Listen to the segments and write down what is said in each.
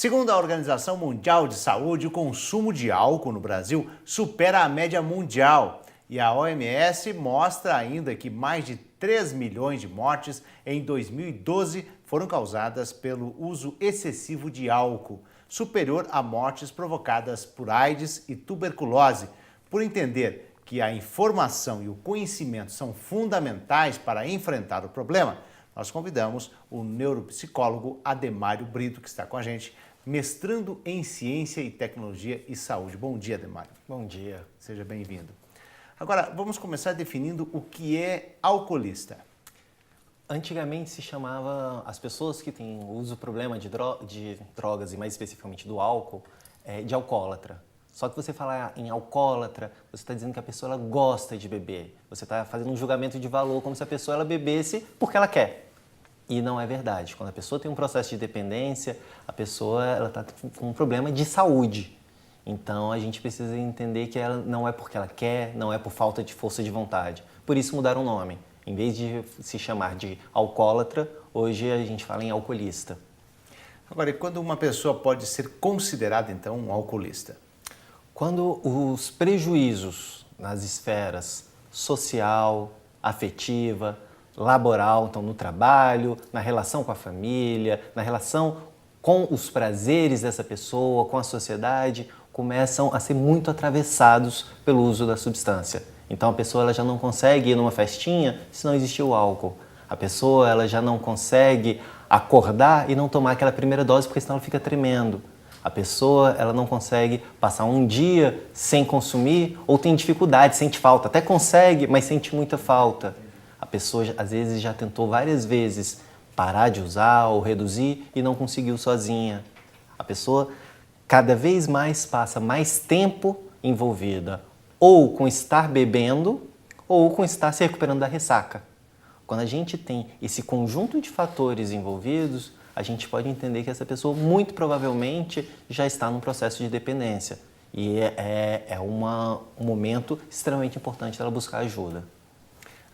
Segundo a Organização Mundial de Saúde, o consumo de álcool no Brasil supera a média mundial. E a OMS mostra ainda que mais de 3 milhões de mortes em 2012 foram causadas pelo uso excessivo de álcool, superior a mortes provocadas por AIDS e tuberculose. Por entender que a informação e o conhecimento são fundamentais para enfrentar o problema, nós convidamos o neuropsicólogo Ademário Brito, que está com a gente, mestrando em Ciência e Tecnologia e Saúde. Bom dia, Ademário. Bom dia. Seja bem-vindo. Agora, vamos começar definindo o que é alcoolista. Antigamente se chamava as pessoas que têm problema de drogas, e mais especificamente do álcool, de alcoólatra. Só que você falar em alcoólatra, você está dizendo que a pessoa ela gosta de beber. Você está fazendo um julgamento de valor como se a pessoa ela bebesse porque ela quer. E não é verdade. Quando a pessoa tem um processo de dependência, a pessoa está com um problema de saúde. Então a gente precisa entender que ela não é porque ela quer, não é por falta de força de vontade. Por isso mudaram o nome. Em vez de se chamar de alcoólatra, hoje a gente fala em alcoolista. Agora, e quando uma pessoa pode ser considerada então um alcoolista? Quando os prejuízos nas esferas social, afetiva, laboral, então no trabalho, na relação com a família, na relação com os prazeres dessa pessoa, com a sociedade, começam a ser muito atravessados pelo uso da substância. Então a pessoa ela já não consegue ir numa festinha se não existir o álcool. A pessoa ela já não consegue acordar e não tomar aquela primeira dose porque senão ela fica tremendo. A pessoa ela não consegue passar um dia sem consumir ou tem dificuldade, sente falta. Até consegue, mas sente muita falta. A pessoa às vezes já tentou várias vezes parar de usar ou reduzir e não conseguiu sozinha. A pessoa cada vez mais passa mais tempo envolvida ou com estar bebendo ou com estar se recuperando da ressaca. Quando a gente tem esse conjunto de fatores envolvidos, a gente pode entender que essa pessoa muito provavelmente já está num processo de dependência. E é um momento extremamente importante dela buscar ajuda.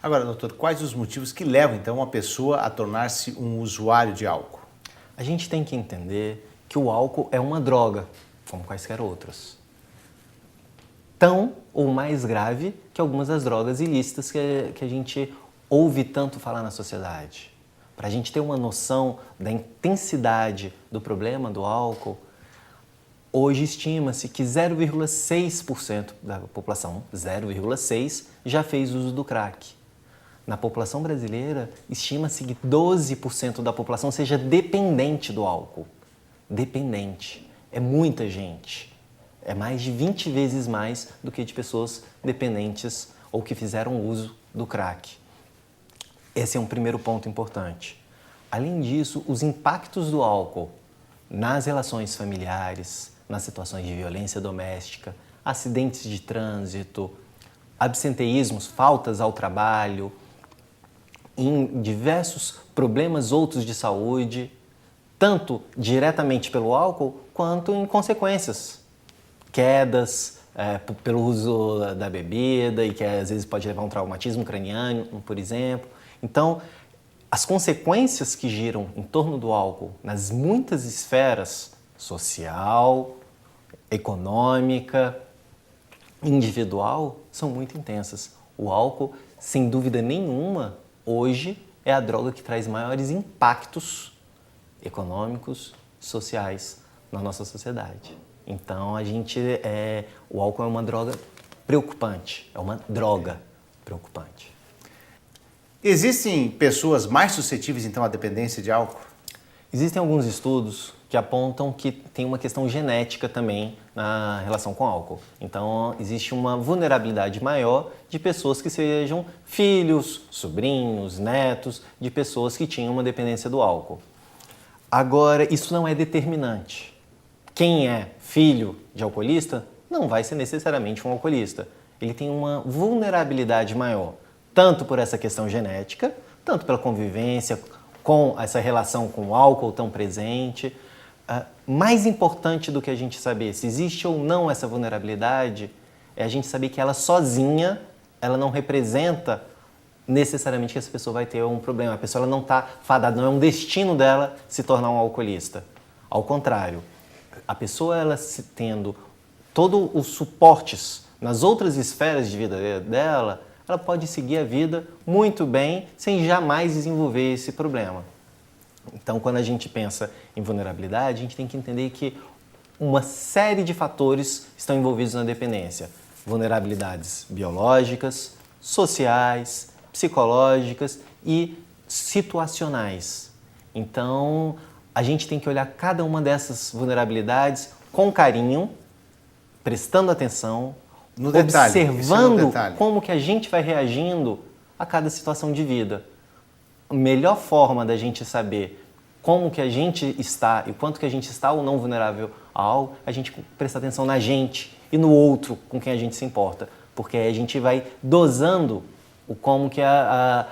Agora, doutor, quais os motivos que levam então uma pessoa a tornar-se um usuário de álcool? A gente tem que entender que o álcool é uma droga, como quaisquer outras. Tão ou mais grave que algumas das drogas ilícitas que a gente ouve tanto falar na sociedade. Para a gente ter uma noção da intensidade do problema do álcool, hoje estima-se que 0,6% da população, 0,6%, já fez uso do crack. Na população brasileira, estima-se que 12% da população seja dependente do álcool. Dependente. É muita gente. É mais de 20 vezes mais do que de pessoas dependentes ou que fizeram uso do crack. Esse é um primeiro ponto importante. Além disso, os impactos do álcool nas relações familiares, nas situações de violência doméstica, acidentes de trânsito, absenteísmos, faltas ao trabalho, em diversos problemas outros de saúde, tanto diretamente pelo álcool quanto em consequências. Quedas pelo uso da bebida e que às vezes pode levar a um traumatismo craniano, por exemplo. Então, as consequências que giram em torno do álcool nas muitas esferas social, econômica, individual, são muito intensas. O álcool, sem dúvida nenhuma, hoje é a droga que traz maiores impactos econômicos, sociais na nossa sociedade. Então, o álcool é uma droga preocupante, é uma droga preocupante. Existem pessoas mais suscetíveis, então, à dependência de álcool? Existem alguns estudos que apontam que tem uma questão genética também na relação com álcool. Então, existe uma vulnerabilidade maior de pessoas que sejam filhos, sobrinhos, netos de pessoas que tinham uma dependência do álcool. Agora, isso não é determinante. Quem é filho de alcoolista não vai ser necessariamente um alcoolista. Ele tem uma vulnerabilidade maior, tanto por essa questão genética, tanto pela convivência com essa relação com o álcool tão presente. Mais importante do que a gente saber se existe ou não essa vulnerabilidade é a gente saber que ela sozinha, ela não representa necessariamente que essa pessoa vai ter um problema. A pessoa ela não está fadada, não é um destino dela se tornar um alcoolista. Ao contrário, A pessoa, ela tendo todos os suportes nas outras esferas de vida dela, ela pode seguir a vida muito bem sem jamais desenvolver esse problema. Então, quando a gente pensa em vulnerabilidade, a gente tem que entender que uma série de fatores estão envolvidos na dependência. Vulnerabilidades biológicas, sociais, psicológicas e situacionais. Então, a gente tem que olhar cada uma dessas vulnerabilidades com carinho, prestando atenção, No detalhe, observando como que a gente vai reagindo a cada situação de vida. A melhor forma da gente saber como que a gente está e quanto que a gente está ou não vulnerável a algo, a gente prestar atenção na gente e no outro com quem a gente se importa. Porque aí a gente vai dosando o como que a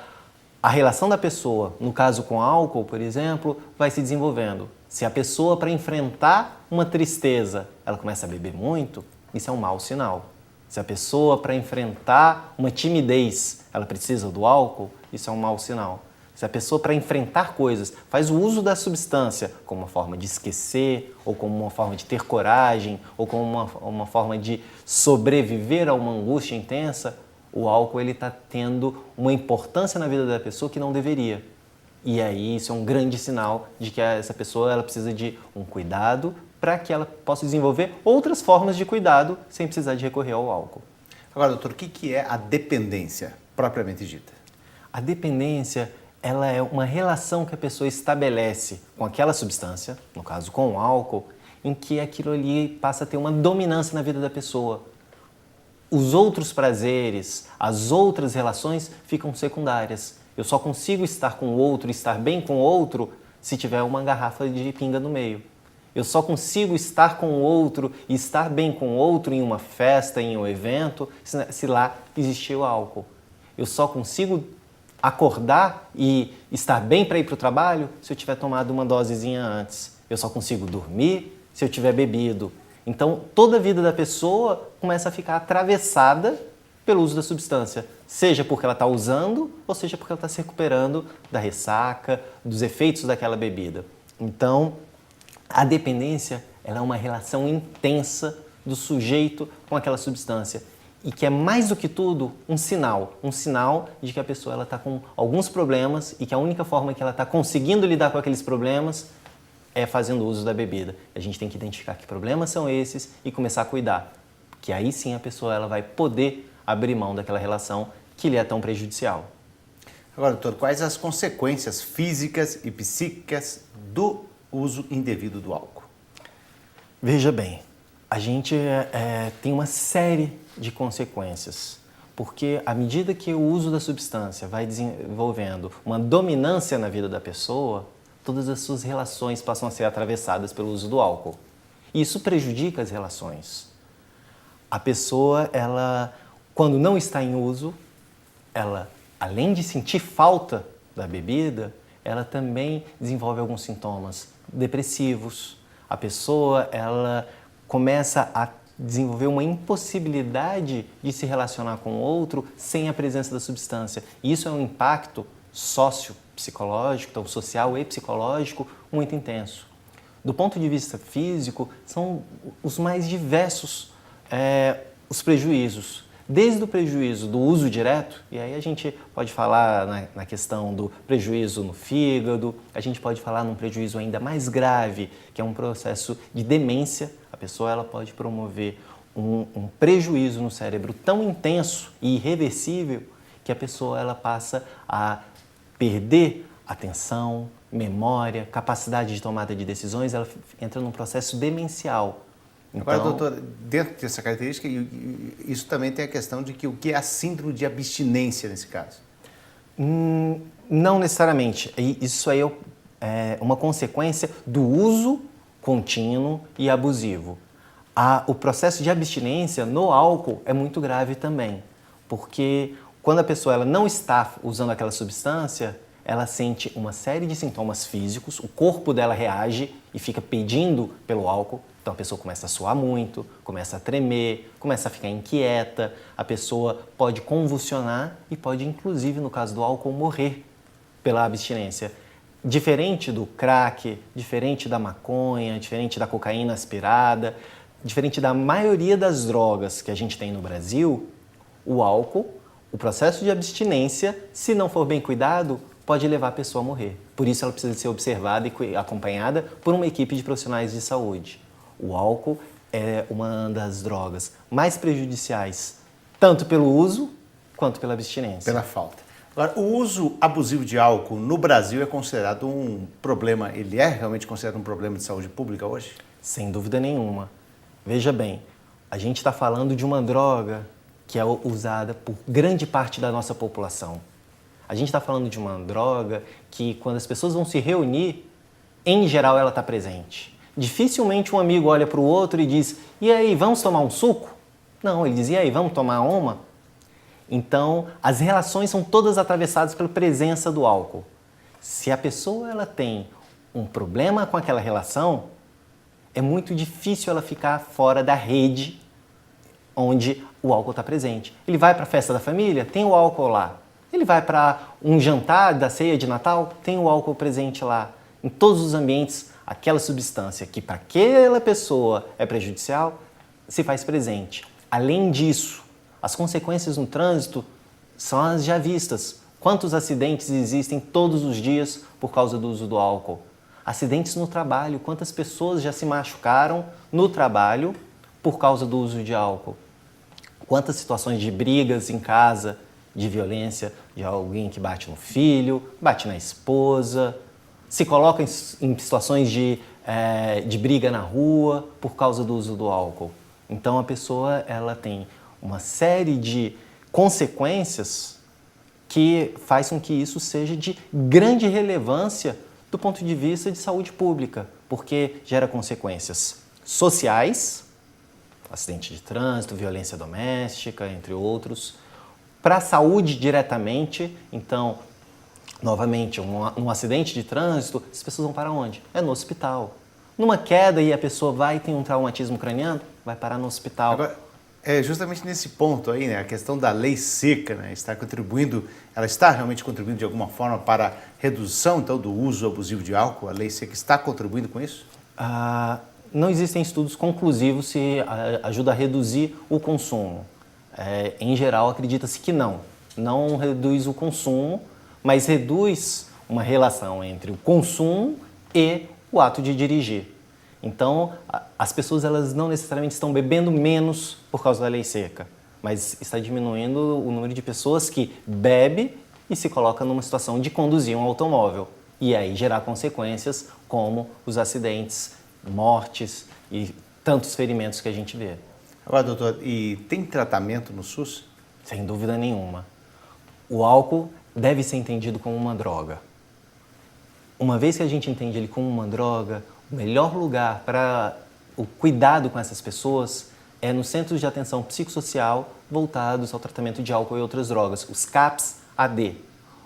relação da pessoa, no caso com álcool, por exemplo, vai se desenvolvendo. Se a pessoa, para enfrentar uma tristeza, ela começa a beber muito, isso é um mau sinal. Se a pessoa, para enfrentar uma timidez, ela precisa do álcool, isso é um mau sinal. Se a pessoa, para enfrentar coisas, faz o uso da substância como uma forma de esquecer, ou como uma forma de ter coragem, ou como uma forma de sobreviver a uma angústia intensa, o álcool está tendo uma importância na vida da pessoa que não deveria. E aí isso é um grande sinal de que essa pessoa ela precisa de um cuidado para que ela possa desenvolver outras formas de cuidado sem precisar de recorrer ao álcool. Agora, doutor, o que é a dependência propriamente dita? A dependência ela é uma relação que a pessoa estabelece com aquela substância, no caso com o álcool, em que aquilo ali passa a ter uma dominância na vida da pessoa. Os outros prazeres, as outras relações ficam secundárias. Eu só consigo estar com o outro, estar bem com o outro, se tiver uma garrafa de pinga no meio. Eu só consigo estar com o outro e estar bem com o outro em uma festa, em um evento, se lá existir o álcool. Eu só consigo acordar e estar bem para ir para o trabalho se eu tiver tomado uma dosezinha antes. Eu só consigo dormir se eu tiver bebido. Então, toda a vida da pessoa começa a ficar atravessada pelo uso da substância, seja porque ela está usando ou seja porque ela está se recuperando da ressaca, dos efeitos daquela bebida. Então, a dependência ela é uma relação intensa do sujeito com aquela substância e que é mais do que tudo um sinal de que a pessoa está com alguns problemas e que a única forma que ela está conseguindo lidar com aqueles problemas é fazendo uso da bebida. A gente tem que identificar que problemas são esses e começar a cuidar, que aí sim a pessoa ela vai poder abrir mão daquela relação que lhe é tão prejudicial. Agora, doutor, quais as consequências físicas e psíquicas do uso indevido do álcool? Veja bem, a gente tem uma série de consequências, porque à medida que o uso da substância vai desenvolvendo uma dominância na vida da pessoa, todas as suas relações passam a ser atravessadas pelo uso do álcool. E isso prejudica as relações. A pessoa, ela, quando não está em uso, ela, além de sentir falta da bebida, ela também desenvolve alguns sintomas depressivos. A pessoa, ela começa a desenvolver uma impossibilidade de se relacionar com o outro sem a presença da substância. E isso é um impacto sociopsicológico, então social e psicológico, muito intenso. Do ponto de vista físico, são os mais diversos os prejuízos. Desde o prejuízo do uso direto, e aí a gente pode falar na questão do prejuízo no fígado, a gente pode falar num prejuízo ainda mais grave, que é um processo de demência. A pessoa ela pode promover um prejuízo no cérebro tão intenso e irreversível que a pessoa ela passa a perder atenção, memória, capacidade de tomada de decisões, ela entra num processo demencial. Então, agora, doutor, dentro dessa característica, isso também tem a questão de que o que é a síndrome de abstinência nesse caso? Não necessariamente. Isso aí é uma consequência do uso contínuo e abusivo. O processo de abstinência no álcool é muito grave também, porque quando a pessoa ela não está usando aquela substância, ela sente uma série de sintomas físicos, o corpo dela reage e fica pedindo pelo álcool. Então a pessoa começa a suar muito, começa a tremer, começa a ficar inquieta, a pessoa pode convulsionar e pode, inclusive, no caso do álcool, morrer pela abstinência. diferente do crack, diferente da maconha, diferente da cocaína aspirada, diferente da maioria das drogas que a gente tem no Brasil, o álcool, o processo de abstinência, se não for bem cuidado, pode levar a pessoa a morrer. Por isso ela precisa ser observada e acompanhada por uma equipe de profissionais de saúde. O álcool é uma das drogas mais prejudiciais, tanto pelo uso quanto pela abstinência. Pela falta. Agora, o uso abusivo de álcool no Brasil é considerado um problema, ele é realmente considerado um problema de saúde pública hoje? Sem dúvida nenhuma. Veja bem, a gente está falando de uma droga que é usada por grande parte da nossa população. A gente está falando de uma droga que, quando as pessoas vão se reunir, em geral ela está presente. Dificilmente um amigo olha para o outro e diz: e aí, vamos tomar um suco? Não, ele diz: e aí, vamos tomar uma? Então, as relações são todas atravessadas pela presença do álcool. Se a pessoa ela tem um problema com aquela relação, é muito difícil ela ficar fora da rede onde o álcool está presente. Ele vai para a festa da família, tem o álcool lá. Ele vai para um jantar da ceia de Natal, tem o álcool presente lá. Em todos os ambientes, aquela substância que para aquela pessoa é prejudicial, se faz presente. Além disso, as consequências no trânsito são as já vistas. Quantos acidentes existem todos os dias por causa do uso do álcool? Acidentes no trabalho, quantas pessoas já se machucaram no trabalho por causa do uso de álcool? Quantas situações de brigas em casa, de violência, de alguém que bate no filho, bate na esposa, se coloca em situações de briga na rua por causa do uso do álcool. Então a pessoa ela tem uma série de consequências que faz com que isso seja de grande relevância do ponto de vista de saúde pública, porque gera consequências sociais, acidente de trânsito, violência doméstica, entre outros. Para a saúde diretamente, então, novamente, um acidente de trânsito, as pessoas vão para onde? É no hospital. Numa queda e a pessoa vai e tem um traumatismo craniano, vai parar no hospital. Agora, é justamente nesse ponto aí, né, a questão da lei seca, né, ela está realmente contribuindo de alguma forma para a redução, então, do uso abusivo de álcool? A lei seca está contribuindo com isso? Não existem estudos conclusivos se ajuda a reduzir o consumo. Em geral, acredita-se que não reduz o consumo, mas reduz uma relação entre o consumo e o ato de dirigir. Então, as pessoas elas não necessariamente estão bebendo menos por causa da lei seca, mas está diminuindo o número de pessoas que bebe e se coloca numa situação de conduzir um automóvel. E aí gerar consequências como os acidentes, mortes e tantos ferimentos que a gente vê. Agora, doutor, e tem tratamento no SUS? Sem dúvida nenhuma. O álcool deve ser entendido como uma droga. Uma vez que a gente entende ele como uma droga, o melhor lugar para o cuidado com essas pessoas é nos centros de atenção psicossocial voltados ao tratamento de álcool e outras drogas, os CAPS-AD.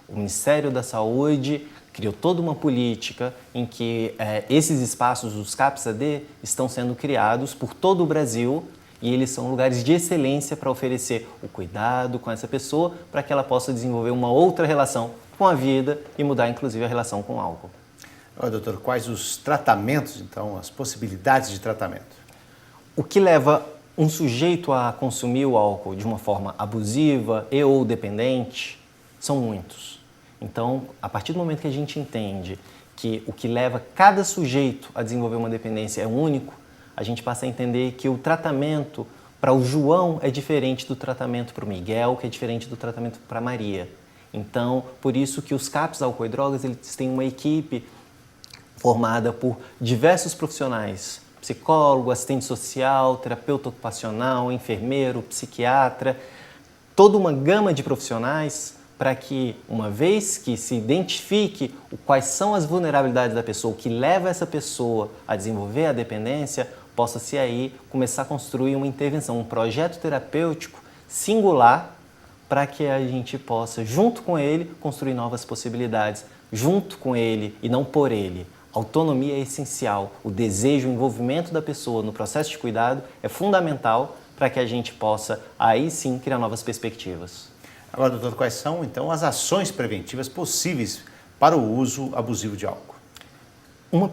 O Ministério da Saúde criou toda uma política em que esses espaços, os CAPS-AD, estão sendo criados por todo o Brasil e eles são lugares de excelência para oferecer o cuidado com essa pessoa para que ela possa desenvolver uma outra relação com a vida e mudar, inclusive, a relação com o álcool. Olha, doutor, quais os tratamentos, então, as possibilidades de tratamento? O que leva um sujeito a consumir o álcool de uma forma abusiva e ou dependente são muitos. Então, a partir do momento que a gente entende que o que leva cada sujeito a desenvolver uma dependência é único, a gente passa a entender que o tratamento para o João é diferente do tratamento para o Miguel, que é diferente do tratamento para a Maria. Então, por isso que os CAPs Álcool e Drogas eles têm uma equipe formada por diversos profissionais, psicólogo, assistente social, terapeuta ocupacional, enfermeiro, psiquiatra, toda uma gama de profissionais para que, uma vez que se identifique quais são as vulnerabilidades da pessoa, o que leva essa pessoa a desenvolver a dependência, possa-se aí começar a construir uma intervenção, um projeto terapêutico singular para que a gente possa, junto com ele, construir novas possibilidades, junto com ele e não por ele. Autonomia é essencial, o desejo, o envolvimento da pessoa no processo de cuidado é fundamental para que a gente possa, aí sim, criar novas perspectivas. Agora, doutor, quais são, então, as ações preventivas possíveis para o uso abusivo de álcool? Uma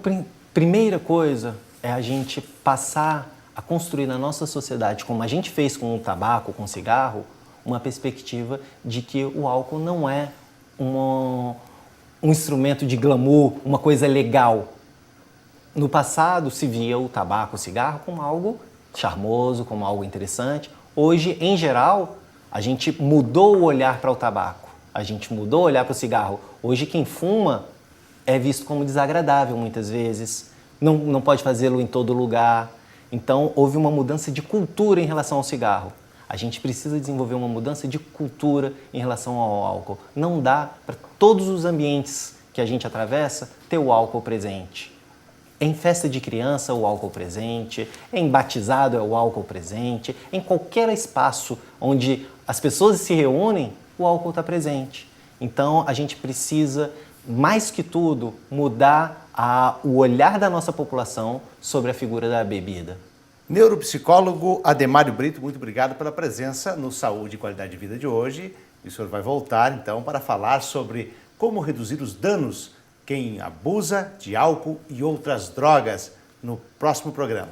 primeira coisa é a gente passar a construir na nossa sociedade, como a gente fez com o tabaco, com o cigarro, uma perspectiva de que o álcool não é um instrumento de glamour, uma coisa legal. No passado se via o tabaco, o cigarro como algo charmoso, como algo interessante. Hoje, em geral, a gente mudou o olhar para o tabaco, a gente mudou o olhar para o cigarro. Hoje quem fuma é visto como desagradável muitas vezes, não pode fazê-lo em todo lugar. Então houve uma mudança de cultura em relação ao cigarro. A gente precisa desenvolver uma mudança de cultura em relação ao álcool. Não dá para todos os ambientes que a gente atravessa ter o álcool presente. Em festa de criança, o álcool presente, em batizado é o álcool presente, em qualquer espaço onde as pessoas se reúnem, o álcool está presente. Então a gente precisa, mais que tudo, mudar o olhar da nossa população sobre a figura da bebida. Neuropsicólogo Ademário Brito, muito obrigado pela presença no Saúde e Qualidade de Vida de hoje. E o senhor vai voltar, então, para falar sobre como reduzir os danos quem abusa de álcool e outras drogas no próximo programa.